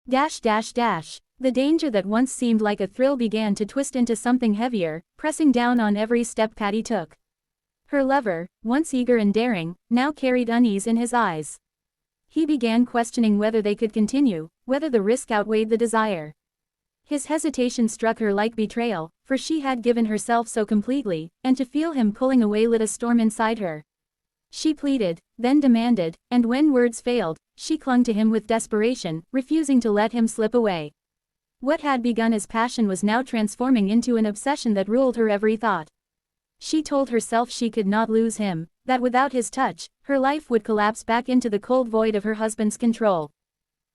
Dash dash dash. The danger that once seemed like a thrill began to twist into something heavier, pressing down on every step Patty took. Her lover, once eager and daring, now carried unease in his eyes. He began questioning whether they could continue, whether the risk outweighed the desire. His hesitation struck her like betrayal, for she had given herself so completely, and to feel him pulling away lit a storm inside her. She pleaded, then demanded, and when words failed, she clung to him with desperation, refusing to let him slip away. What had begun as passion was now transforming into an obsession that ruled her every thought. She told herself she could not lose him, that without his touch, her life would collapse back into the cold void of her husband's control.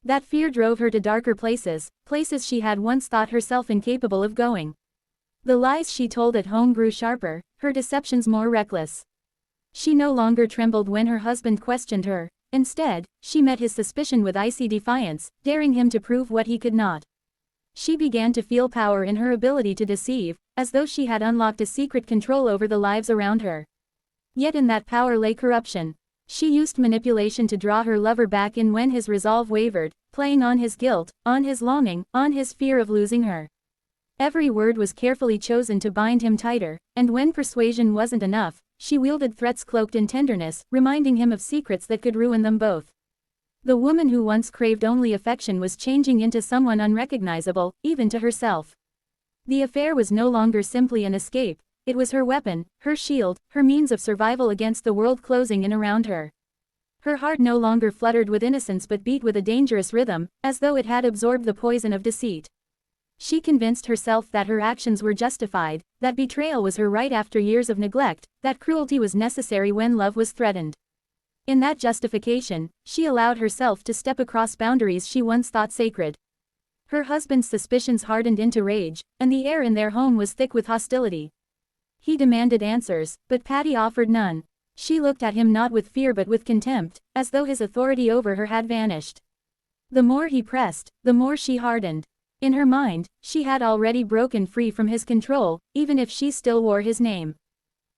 That fear drove her to darker places, places she had once thought herself incapable of going. The lies she told at home grew sharper, her deceptions more reckless. She no longer trembled when her husband questioned her. Instead, she met his suspicion with icy defiance, daring him to prove what he could not. She began to feel power in her ability to deceive, as though she had unlocked a secret control over the lives around her. Yet in that power lay corruption. She used manipulation to draw her lover back in when his resolve wavered, playing on his guilt, on his longing, on his fear of losing her. Every word was carefully chosen to bind him tighter, and when persuasion wasn't enough, she wielded threats cloaked in tenderness, reminding him of secrets that could ruin them both. The woman who once craved only affection was changing into someone unrecognizable, even to herself. The affair was no longer simply an escape, it was her weapon, her shield, her means of survival against the world closing in around her. Her heart no longer fluttered with innocence but beat with a dangerous rhythm, as though it had absorbed the poison of deceit. She convinced herself that her actions were justified, that betrayal was her right after years of neglect, that cruelty was necessary when love was threatened. In that justification, she allowed herself to step across boundaries she once thought sacred. Her husband's suspicions hardened into rage, and the air in their home was thick with hostility. He demanded answers, but Patty offered none. She looked at him not with fear but with contempt, as though his authority over her had vanished. The more he pressed, the more she hardened. In her mind, she had already broken free from his control, even if she still wore his name.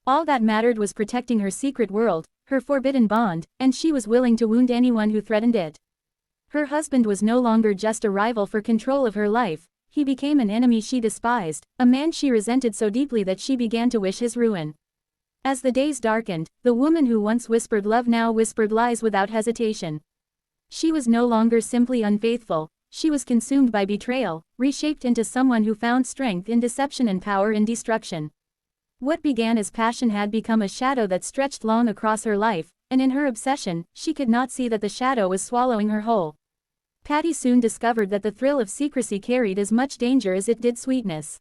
All that mattered was protecting her secret world, her forbidden bond, and she was willing to wound anyone who threatened it. Her husband was no longer just a rival for control of her life, he became an enemy she despised, a man she resented so deeply that she began to wish his ruin. As the days darkened, the woman who once whispered love now whispered lies without hesitation. She was no longer simply unfaithful, she was consumed by betrayal, reshaped into someone who found strength in deception and power in destruction. What began as passion had become a shadow that stretched long across her life, and in her obsession, she could not see that the shadow was swallowing her whole. Patty soon discovered that the thrill of secrecy carried as much danger as it did sweetness.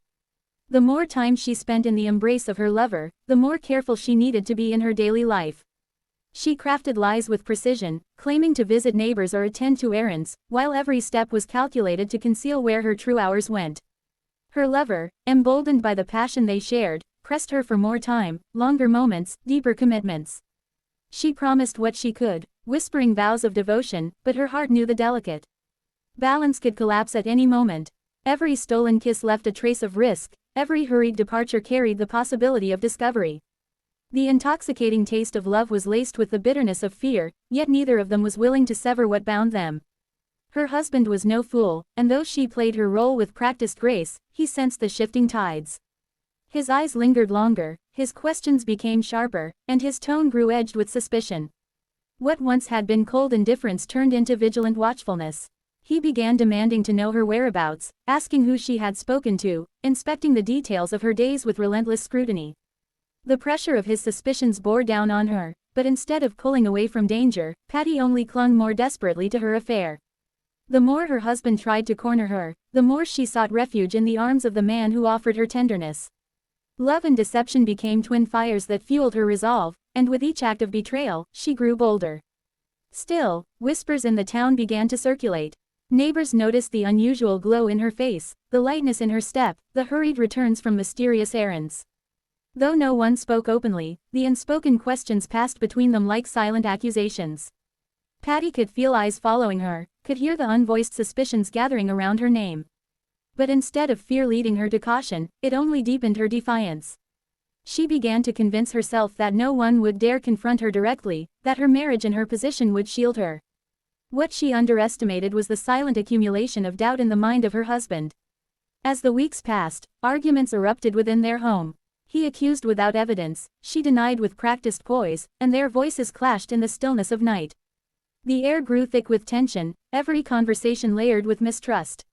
The more time she spent in the embrace of her lover, the more careful she needed to be in her daily life. She crafted lies with precision, claiming to visit neighbors or attend to errands, while every step was calculated to conceal where her true hours went. Her lover, emboldened by the passion they shared, pressed her for more time, longer moments, deeper commitments. She promised what she could, whispering vows of devotion, but her heart knew the delicate balance could collapse at any moment. Every stolen kiss left a trace of risk, every hurried departure carried the possibility of discovery. The intoxicating taste of love was laced with the bitterness of fear, yet neither of them was willing to sever what bound them. Her husband was no fool, and though she played her role with practiced grace, he sensed the shifting tides. His eyes lingered longer, his questions became sharper, and his tone grew edged with suspicion. What once had been cold indifference turned into vigilant watchfulness. He began demanding to know her whereabouts, asking who she had spoken to, inspecting the details of her days with relentless scrutiny. The pressure of his suspicions bore down on her, but instead of pulling away from danger, Patty only clung more desperately to her affair. The more her husband tried to corner her, the more she sought refuge in the arms of the man who offered her tenderness. Love and deception became twin fires that fueled her resolve, and with each act of betrayal, she grew bolder. Still, whispers in the town began to circulate. Neighbors noticed the unusual glow in her face, the lightness in her step, the hurried returns from mysterious errands. Though no one spoke openly, the unspoken questions passed between them like silent accusations. Patty could feel eyes following her, could hear the unvoiced suspicions gathering around her name. But instead of fear leading her to caution, it only deepened her defiance. She began to convince herself that no one would dare confront her directly, that her marriage and her position would shield her. What she underestimated was the silent accumulation of doubt in the mind of her husband. As the weeks passed, arguments erupted within their home. He accused without evidence, she denied with practiced poise, and their voices clashed in the stillness of night. The air grew thick with tension, every conversation layered with mistrust.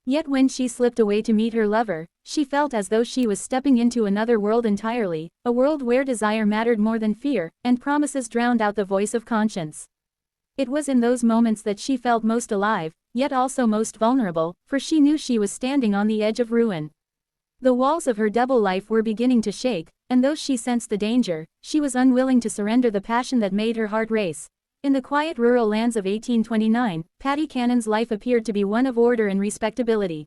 Yet when she slipped away to meet her lover, she felt as though she was stepping into another world entirely, a world where desire mattered more than fear, and promises drowned out the voice of conscience. It was in those moments that she felt most alive, yet also most vulnerable, for she knew she was standing on the edge of ruin. The walls of her double life were beginning to shake, and though she sensed the danger, she was unwilling to surrender the passion that made her heart race. In the quiet rural lands of 1829, Patty Cannon's life appeared to be one of order and respectability.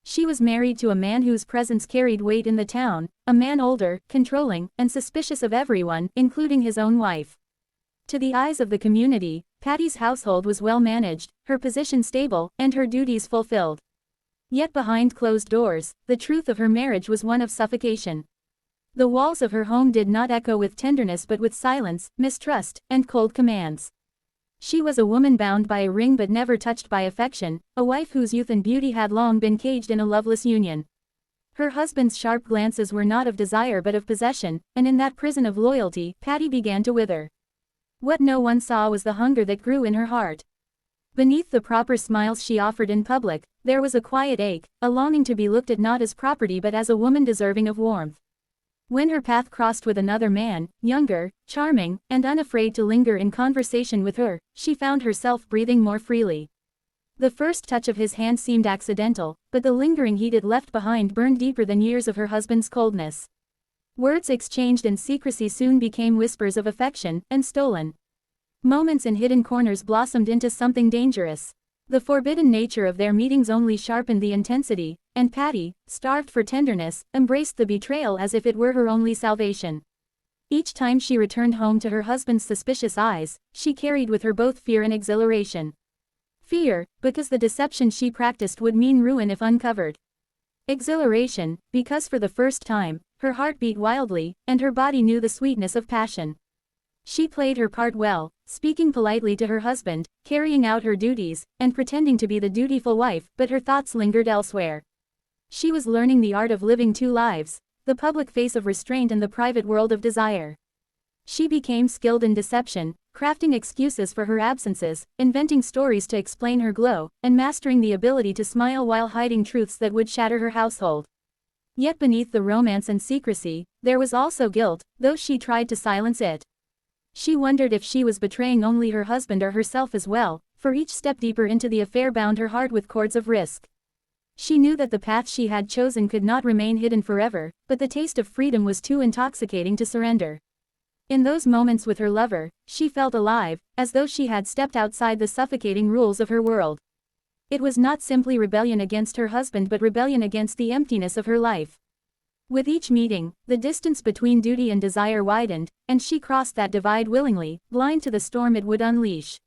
She was married to a man whose presence carried weight in the town, a man older, controlling, and suspicious of everyone, including his own wife. To the eyes of the community, Patty's household was well managed, her position stable, and her duties fulfilled. Yet behind closed doors, the truth of her marriage was one of suffocation. The walls of her home did not echo with tenderness but with silence, mistrust, and cold commands. She was a woman bound by a ring but never touched by affection, a wife whose youth and beauty had long been caged in a loveless union. Her husband's sharp glances were not of desire but of possession, and in that prison of loyalty, Patty began to wither. What no one saw was the hunger that grew in her heart. Beneath the proper smiles she offered in public, there was a quiet ache, a longing to be looked at not as property but as a woman deserving of warmth. When her path crossed with another man, younger, charming, and unafraid to linger in conversation with her, she found herself breathing more freely. The first touch of his hand seemed accidental, but the lingering heat it left behind burned deeper than years of her husband's coldness. Words exchanged in secrecy soon became whispers of affection, and stolen moments in hidden corners blossomed into something dangerous. The forbidden nature of their meetings only sharpened the intensity, and Patty, starved for tenderness, embraced the betrayal as if it were her only salvation. Each time she returned home to her husband's suspicious eyes, she carried with her both fear and exhilaration. Fear, because the deception she practiced would mean ruin if uncovered. Exhilaration, because for the first time, her heart beat wildly, and her body knew the sweetness of passion. She played her part well, speaking politely to her husband, carrying out her duties, and pretending to be the dutiful wife, but her thoughts lingered elsewhere. She was learning the art of living two lives, the public face of restraint and the private world of desire. She became skilled in deception, crafting excuses for her absences, inventing stories to explain her glow, and mastering the ability to smile while hiding truths that would shatter her household. Yet beneath the romance and secrecy, there was also guilt, though she tried to silence it. She wondered if she was betraying only her husband or herself as well, for each step deeper into the affair bound her heart with cords of risk. She knew that the path she had chosen could not remain hidden forever, but the taste of freedom was too intoxicating to surrender. In those moments with her lover, she felt alive, as though she had stepped outside the suffocating rules of her world. It was not simply rebellion against her husband but rebellion against the emptiness of her life. With each meeting, the distance between duty and desire widened, and she crossed that divide willingly, blind to the storm it would unleash.